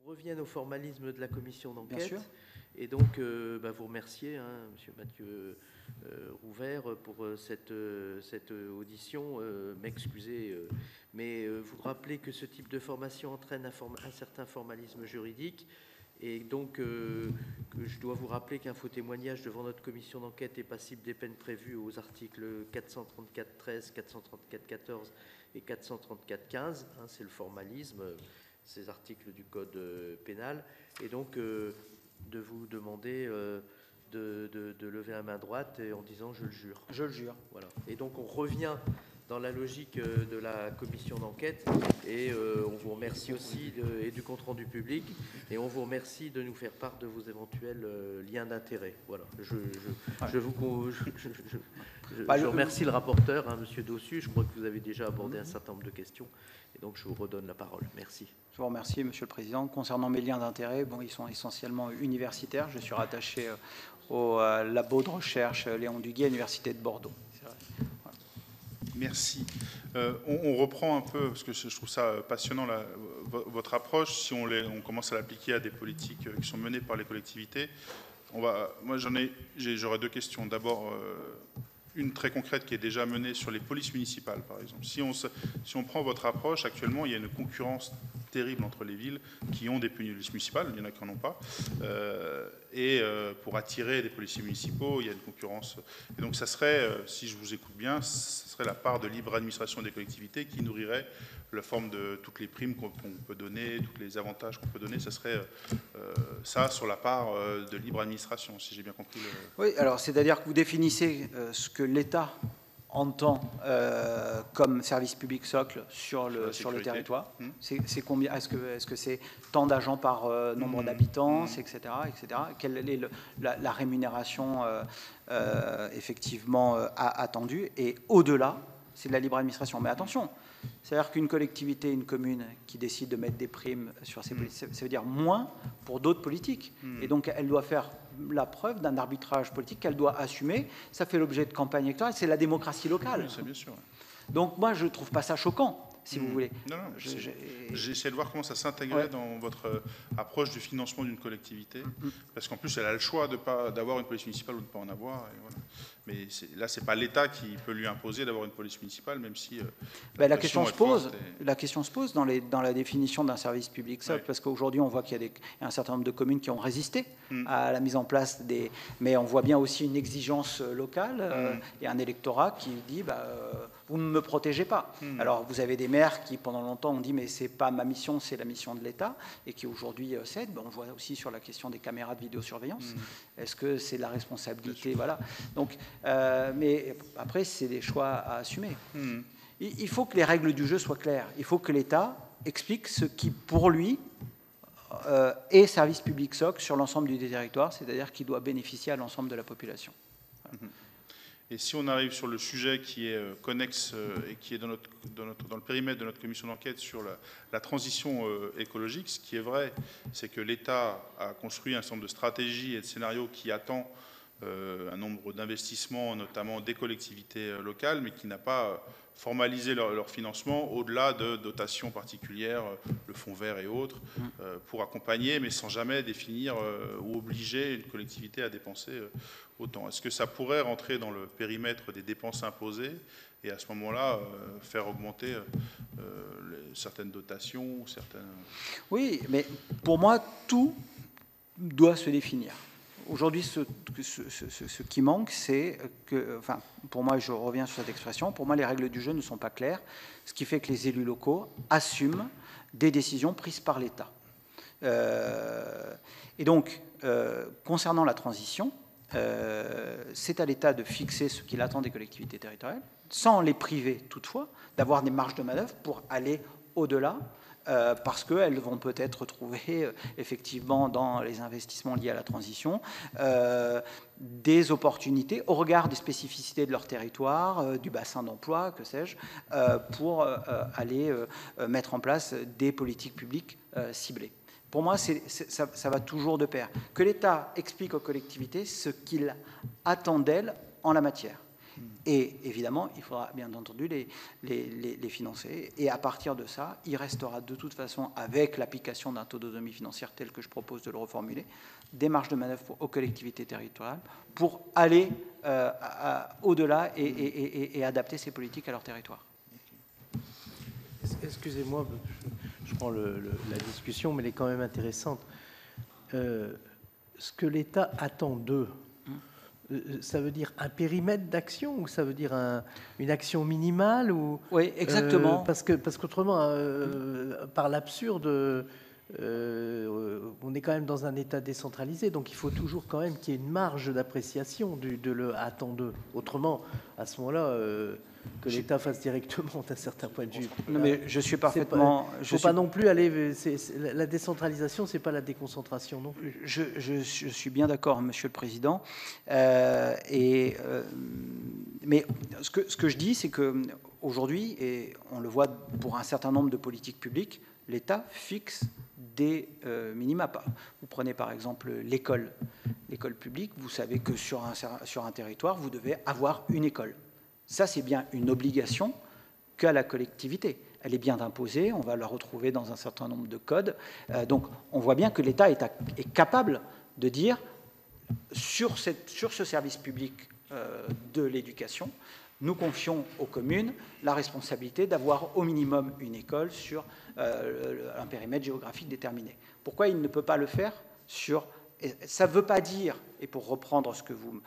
On revient au formalisme de la commission Bien d'enquête. sûr. Et donc, vous remercier, Monsieur Mathieu Rouvert, pour cette audition. M'excuser, mais vous rappelez que ce type de formation entraîne un certain formalisme juridique. Et donc, que je dois vous rappeler qu'un faux témoignage devant notre commission d'enquête est passible des peines prévues aux articles 434-13, 434-14 et 434-15. C'est le formalisme, ces articles du Code pénal. Et donc, de vous demander de lever la main droite et en disant « je le jure ». Je le jure. Voilà. Et donc, on revient dans la logique de la commission d'enquête et on vous remercie aussi et du compte-rendu public et on vous remercie de nous faire part de vos éventuels liens d'intérêt. Voilà. Je remercie le rapporteur, Monsieur Dossus. Je crois que vous avez déjà abordé un certain nombre de questions et donc je vous redonne la parole. Merci. Je vous remercie, Monsieur le Président. Concernant mes liens d'intérêt, ils sont essentiellement universitaires. Je suis rattaché au labo de recherche Léon Duguay, Université de Bordeaux. Merci. On reprend un peu, parce que je trouve ça passionnant, votre approche. Si on commence à l'appliquer à des politiques qui sont menées par les collectivités, moi j'aurais deux questions. D'abord, une très concrète qui est déjà menée sur les polices municipales, par exemple. Si on prend votre approche, actuellement, il y a une concurrence terrible entre les villes qui ont des polices municipales, il y en a qui n'en ont pas, et pour attirer des policiers municipaux, il y a une concurrence. Et donc ça serait, si je vous écoute bien, ce serait la part de libre administration des collectivités qui nourrirait la forme de toutes les primes qu'on peut donner, tous les avantages qu'on peut donner, ça serait ça sur la part de libre administration, si j'ai bien compris. Oui, alors c'est-à-dire que vous définissez ce que l'État entend comme service public socle sur le territoire. C'est combien? Est-ce que c'est tant d'agents par nombre d'habitants, etc., etc. Quelle est la rémunération effectivement attendue? Et au-delà, c'est de la libre administration. Mais attention, c'est-à-dire qu'une collectivité, une commune qui décide de mettre des primes sur ses politiques, ça veut dire moins pour d'autres politiques. Et donc, elle doit faire la preuve d'un arbitrage politique qu'elle doit assumer. Ça fait l'objet de campagnes électorales. C'est la démocratie locale. Oui, c'est bien sûr. Donc, moi, je ne trouve pas ça choquant, si vous voulez. Non, j'essaie de voir comment ça s'intégrait dans votre approche du financement d'une collectivité. Parce qu'en plus, elle a le choix d'avoir une police municipale ou de ne pas en avoir. Et voilà. Mais là, ce n'est pas l'État qui peut lui imposer d'avoir une police municipale, même si... la question se pose dans la définition d'un service public socle, parce qu'aujourd'hui, on voit qu'il y a un certain nombre de communes qui ont résisté à la mise en place des... Mais on voit bien aussi une exigence locale et un électorat qui dit vous ne me protégez pas. Alors, vous avez des maires qui, pendant longtemps, ont dit mais ce n'est pas ma mission, c'est la mission de l'État, et qui aujourd'hui cèdent. On voit aussi sur la question des caméras de vidéosurveillance. Est-ce que c'est la responsabilité? Voilà. Donc, mais après, c'est des choix à assumer. Il faut que les règles du jeu soient claires. Il faut que l'État explique ce qui, pour lui, est service public socle sur l'ensemble du territoire, c'est-à-dire qu'il doit bénéficier à l'ensemble de la population. Voilà. Et si on arrive sur le sujet qui est connexe et qui est dans le périmètre de notre commission d'enquête sur la transition écologique, ce qui est vrai, c'est que l'État a construit un certain nombre de stratégies et de scénarios qui attend un nombre d'investissements, notamment des collectivités locales, mais qui n'a pas formalisé leur financement au-delà de dotations particulières, le fonds vert et autres, pour accompagner, mais sans jamais définir ou obliger une collectivité à dépenser autant. Est-ce que ça pourrait rentrer dans le périmètre des dépenses imposées et à ce moment-là faire augmenter certaines dotations, certaines... Oui, mais pour moi, tout doit se définir. Aujourd'hui, ce qui manque, c'est que, enfin, pour moi, je reviens sur cette expression, pour moi, les règles du jeu ne sont pas claires, ce qui fait que les élus locaux assument des décisions prises par l'État. Et donc, concernant la transition, c'est à l'État de fixer ce qu'il attend des collectivités territoriales, sans les priver toutefois, d'avoir des marges de manœuvre pour aller au-delà, parce qu'elles vont peut-être trouver effectivement dans les investissements liés à la transition des opportunités au regard des spécificités de leur territoire, du bassin d'emploi, que sais-je, pour aller mettre en place des politiques publiques ciblées. Pour moi, ça va toujours de pair. Que l'État explique aux collectivités ce qu'il attend d'elles en la matière. Et évidemment, il faudra bien entendu les financer. Et à partir de ça, il restera de toute façon, avec l'application d'un taux d'autonomie financière tel que je propose de le reformuler, des marges de manœuvre aux collectivités territoriales pour aller au-delà et adapter ces politiques à leur territoire. Excusez-moi, je prends la discussion, mais elle est quand même intéressante. Ce que l'État attend d'eux, ça veut dire un périmètre d'action ou ça veut dire une action minimale ou, oui, exactement. Parce qu'autrement, par l'absurde, on est quand même dans un État décentralisé, donc il faut toujours quand même qu'il y ait une marge d'appréciation de le attend d'eux. Autrement, à ce moment-là, que l'État fasse directement d'un certain point de vue. Non, mais je suis parfaitement. Il ne faut pas non plus aller. La décentralisation, c'est pas la déconcentration non plus. Je suis bien d'accord, Monsieur le Président. Mais ce que je dis, c'est que aujourd'hui, et on le voit pour un certain nombre de politiques publiques, l'État fixe des minima. Vous prenez par exemple l'école publique. Vous savez que sur un territoire, vous devez avoir une école. Ça, c'est bien une obligation qu'a la collectivité. Elle est bien imposée, on va la retrouver dans un certain nombre de codes. Donc, on voit bien que l'État est capable de dire, sur ce service public de l'éducation, nous confions aux communes la responsabilité d'avoir au minimum une école sur un périmètre géographique déterminé. Pourquoi il ne peut pas le faire sur... Ça ne veut pas dire, et pour reprendre ce que vous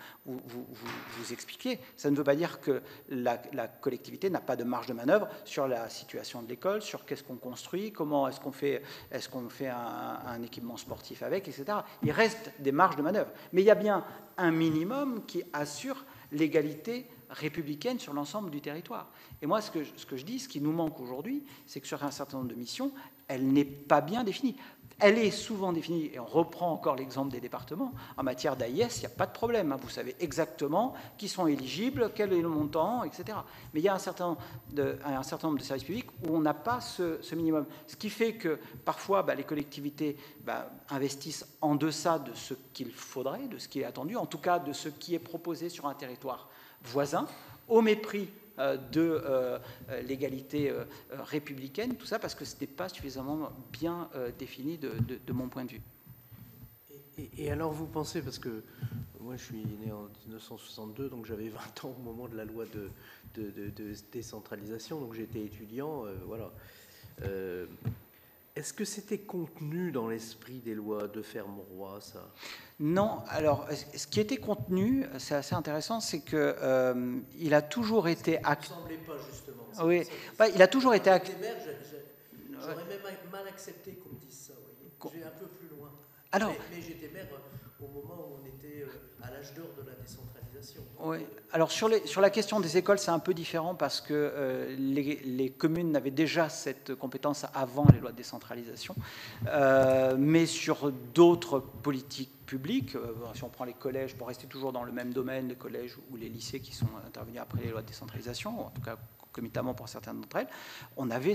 expliquiez, ça ne veut pas dire que la collectivité n'a pas de marge de manœuvre sur la situation de l'école, sur qu'est-ce qu'on construit, comment est-ce qu'on fait un équipement sportif avec, etc. Il reste des marges de manœuvre. Mais il y a bien un minimum qui assure l'égalité républicaine sur l'ensemble du territoire. Et moi, ce que je dis, ce qui nous manque aujourd'hui, c'est que sur un certain nombre de missions, elle n'est pas bien définie. Elle est souvent définie, et on reprend encore l'exemple des départements, en matière d'AIS, il n'y a pas de problème. Vous savez exactement qui sont éligibles, quel est le montant, etc. Mais il y a un certain nombre de services publics où on n'a pas ce minimum. Ce qui fait que parfois, les collectivités investissent en deçà de ce qu'il faudrait, de ce qui est attendu, en tout cas de ce qui est proposé sur un territoire voisin, au mépris de l'égalité républicaine, tout ça parce que ce n'était pas suffisamment bien défini de mon point de vue. Et alors vous pensez, parce que moi je suis né en 1962, donc j'avais 20 ans au moment de la loi de décentralisation, donc j'étais étudiant, voilà. Est-ce que c'était contenu dans l'esprit des lois de Fermont-Roi, ça? Non. Alors, ce qui était contenu, c'est assez intéressant, c'est que il a toujours été acté. Ça ne me semblait pas, justement. Oui, il a toujours été acté. J'aurais même mal accepté qu'on me dise ça, vous voyez. Je vais un peu plus loin. Alors, mais j'étais maire au moment où on était à l'âge d'or de la décentralisation. Oui. Alors, sur la question des écoles, c'est un peu différent parce que les communes n'avaient déjà cette compétence avant les lois de décentralisation. Mais sur d'autres politiques publiques, si on prend les collèges, pour rester toujours dans le même domaine, les collèges ou les lycées qui sont intervenus après les lois de décentralisation, en tout cas concomitamment pour certaines d'entre elles, on avait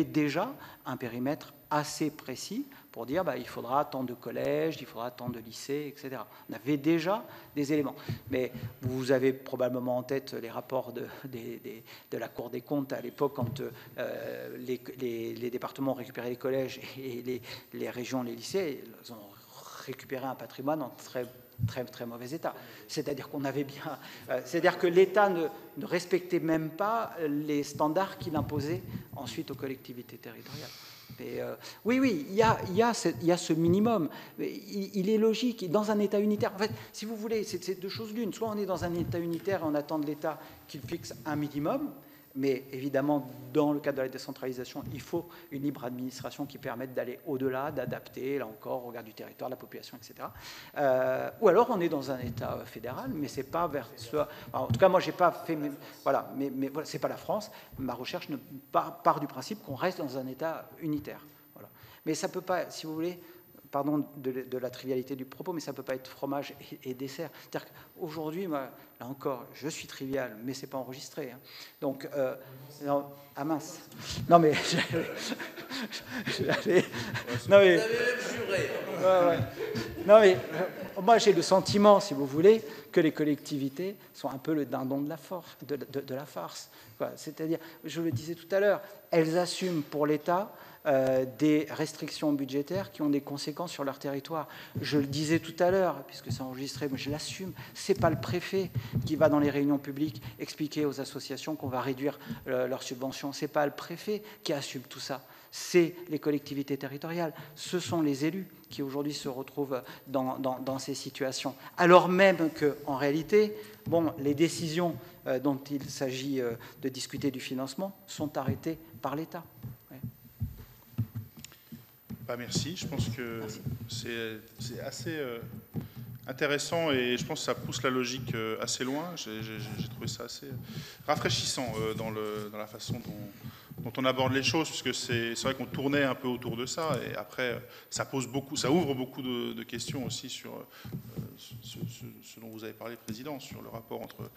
déjà un périmètre assez précis pour dire il faudra tant de collèges, il faudra tant de lycées, etc. On avait déjà des éléments. Mais vous avez probablement en tête les rapports de la Cour des comptes à l'époque quand les départements ont récupéré les collèges et les régions les lycées, ils ont récupéré un patrimoine en très mauvais état. C'est-à-dire qu'on avait bien... c'est-à-dire que l'État ne respectait même pas les standards qu'il imposait ensuite aux collectivités territoriales. Et, oui, il y a ce minimum. Il est logique. Dans un État unitaire, en fait, si vous voulez, c'est deux choses l'une. Soit on est dans un État unitaire et on attend de l'État qu'il fixe un minimum, mais évidemment, dans le cadre de la décentralisation, il faut une libre administration qui permette d'aller au-delà, d'adapter, là encore, au regard du territoire, de la population, etc. Ou alors, on est dans un État fédéral, mais c'est pas vers soi. En tout cas, moi, j'ai pas fait. Voilà, mais voilà, c'est pas la France. Ma recherche part du principe qu'on reste dans un État unitaire. Voilà. Mais ça peut pas, si vous voulez. Pardon de la trivialité du propos, mais ça ne peut pas être fromage et dessert. C'est-à-dire qu'aujourd'hui, là encore, je suis trivial, mais ce n'est pas enregistré. Hein. Donc, non, mince. Non, mais... Vous avez même juré. Ouais. Non, mais moi, j'ai le sentiment, si vous voulez, que les collectivités sont un peu le dindon de la farce. C'est-à-dire, je le disais tout à l'heure, elles assument pour l'État des restrictions budgétaires qui ont des conséquences sur leur territoire. Je le disais tout à l'heure, puisque c'est enregistré, mais je l'assume, ce n'est pas le préfet qui va dans les réunions publiques expliquer aux associations qu'on va réduire leurs subventions. Ce n'est pas le préfet qui assume tout ça. C'est les collectivités territoriales. Ce sont les élus qui aujourd'hui se retrouvent dans ces situations. Alors même qu'en réalité, bon, les décisions dont il s'agit de discuter du financement sont arrêtées par l'État. Merci, je pense que c'est assez intéressant et je pense que ça pousse la logique assez loin. J'ai trouvé ça assez rafraîchissant dans la façon dont on aborde les choses, puisque c'est vrai qu'on tournait un peu autour de ça et après ça ouvre beaucoup de questions aussi sur ce dont vous avez parlé, Président, sur le rapport entre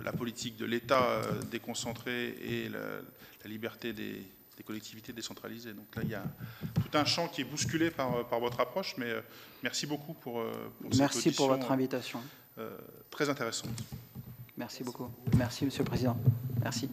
la politique de l'État déconcentré et la liberté des collectivités décentralisées. Donc là, il y a tout un champ qui est bousculé par votre approche, mais merci beaucoup pour cette Merci audition, pour votre invitation. Très intéressante. Merci beaucoup. Merci, Monsieur le Président. Merci.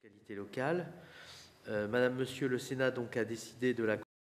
Qualité locale. Madame, Monsieur, le Sénat donc a décidé de la